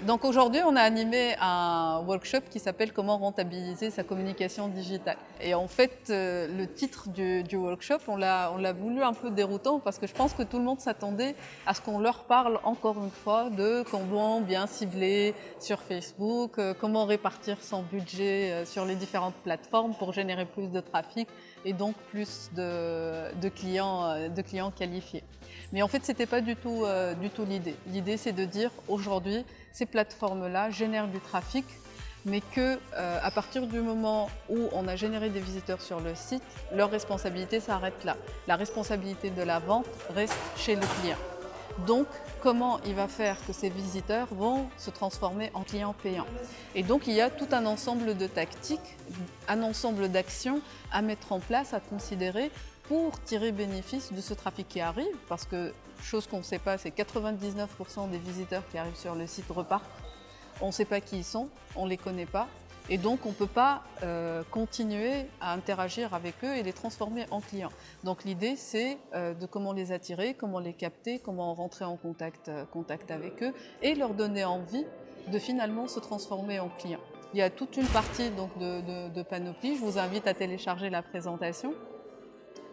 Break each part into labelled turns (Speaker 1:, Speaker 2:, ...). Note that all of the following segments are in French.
Speaker 1: Donc aujourd'hui, on a animé un workshop qui s'appelle Comment rentabiliser sa communication digitale. Et en fait, le titre du workshop, on l'a voulu un peu déroutant parce que je pense que tout le monde s'attendait à ce qu'on leur parle encore une fois de comment bien cibler sur Facebook, comment répartir son budget sur les différentes plateformes pour générer plus de trafic et donc plus de clients qualifiés. Mais en fait, c'était pas du tout l'idée. L'idée, c'est de dire aujourd'hui, ces plateformes-là génèrent du trafic, mais que à partir du moment où on a généré des visiteurs sur le site, leur responsabilité s'arrête là. La responsabilité de la vente reste chez le client. Donc, comment il va faire que ces visiteurs vont se transformer en clients payants? Et donc, il y a tout un ensemble de tactiques, un ensemble d'actions à mettre en place, à considérer pour tirer bénéfice de ce trafic qui arrive. Parce que, chose qu'on ne sait pas, c'est 99% des visiteurs qui arrivent sur le site repartent. On ne sait pas qui ils sont, on ne les connaît pas. Et donc, on ne peut pas continuer à interagir avec eux et les transformer en clients. Donc, l'idée, c'est de comment les attirer, comment les capter, comment rentrer en contact avec eux et leur donner envie de finalement se transformer en clients. Il y a toute une partie donc, de panoplie. Je vous invite à télécharger la présentation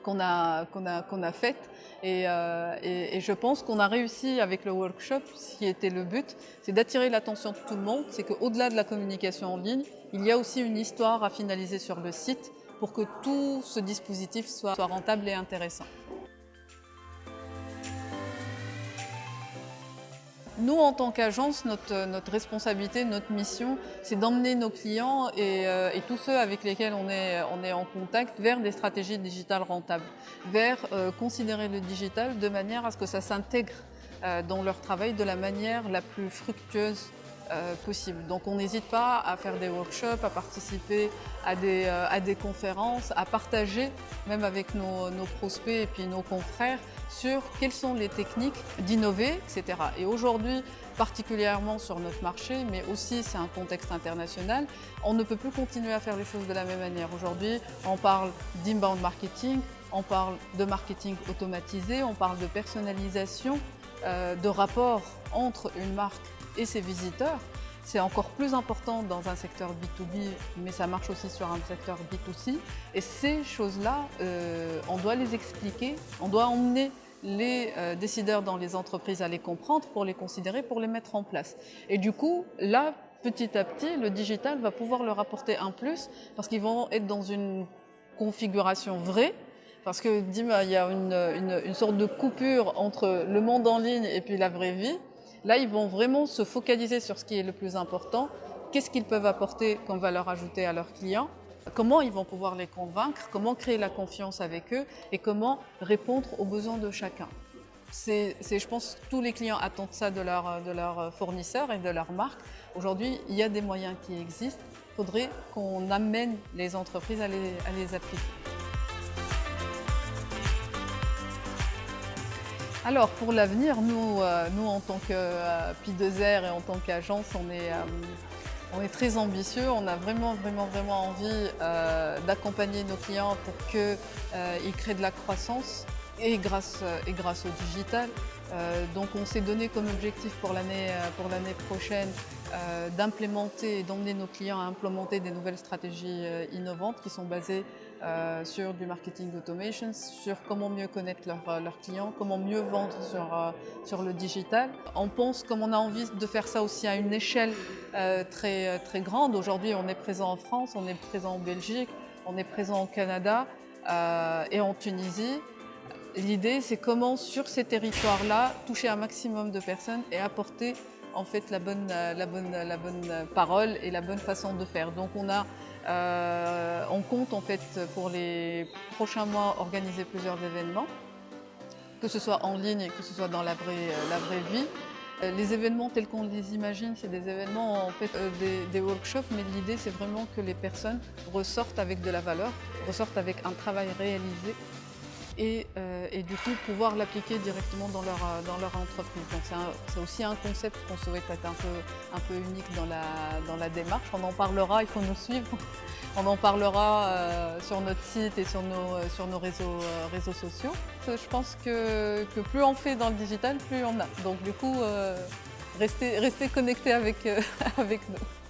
Speaker 1: qu'on a faite. Et je pense qu'on a réussi avec le workshop, ce qui était le but, c'est d'attirer l'attention de tout le monde. C'est qu'au-delà de la communication en ligne, il y a aussi une histoire à finaliser sur le site pour que tout ce dispositif soit rentable et intéressant. Nous, en tant qu'agence, notre responsabilité, notre mission, c'est d'emmener nos clients et tous ceux avec lesquels on est en contact vers des stratégies digitales rentables, vers considérer le digital de manière à ce que ça s'intègre dans leur travail de la manière la plus fructueuse possible. Donc on n'hésite pas à faire des workshops, à participer à des conférences, à partager même avec nos prospects et puis nos confrères sur quelles sont les techniques d'innover, etc. Et aujourd'hui, particulièrement sur notre marché, mais aussi c'est un contexte international, on ne peut plus continuer à faire les choses de la même manière. Aujourd'hui, on parle d'inbound marketing, on parle de marketing automatisé, on parle de personnalisation, de rapport entre une marque et ses visiteurs. C'est encore plus important dans un secteur B2B, mais ça marche aussi sur un secteur B2C. Et ces choses-là, on doit les expliquer, on doit emmener les décideurs dans les entreprises à les comprendre, pour les considérer, pour les mettre en place. Et du coup, là, petit à petit, le digital va pouvoir leur apporter un plus, parce qu'ils vont être dans une configuration vraie. Parce que il y a une sorte de coupure entre le monde en ligne et puis la vraie vie. Là, ils vont vraiment se focaliser sur ce qui est le plus important. Qu'est-ce qu'ils peuvent apporter comme valeur ajoutée à leurs clients? Comment ils vont pouvoir les convaincre? Comment créer la confiance avec eux? Et comment répondre aux besoins de chacun? Je pense que tous les clients attendent ça de leurs fournisseurs et de leurs marques. Aujourd'hui, il y a des moyens qui existent. Il faudrait qu'on amène les entreprises à les appliquer. Alors pour l'avenir, nous en tant que Pi2R et en tant qu'agence, on est très ambitieux. On a vraiment envie d'accompagner nos clients pour qu'ils créent de la croissance et grâce au digital. Donc on s'est donné comme objectif pour l'année prochaine d'implémenter et d'emmener nos clients à implémenter des nouvelles stratégies innovantes qui sont basées sur du marketing automation, sur comment mieux connaître leurs clients, comment mieux vendre sur le digital. On pense, comme on a envie de faire ça aussi à une échelle très grande. Aujourd'hui, on est présent en France, on est présent en Belgique, on est présent au Canada et en Tunisie. L'idée, c'est comment, sur ces territoires-là, toucher un maximum de personnes et apporter en fait la bonne parole et la bonne façon de faire. Donc on compte en fait pour les prochains mois organiser plusieurs événements, que ce soit en ligne et que ce soit dans la vraie vie. Les événements tels qu'on les imagine, c'est des événements, en fait, des workshops, mais l'idée c'est vraiment que les personnes ressortent avec de la valeur, ressortent avec un travail réalisé et du coup pouvoir l'appliquer directement dans leur entreprise. Donc c'est aussi un concept qu'on souhaite être un peu unique dans la démarche. On en parlera, il faut nous suivre. On en parlera sur notre site et sur nos réseaux sociaux. Je pense que plus on fait dans le digital, plus on a. Donc du coup, Restez connectés avec, avec nous.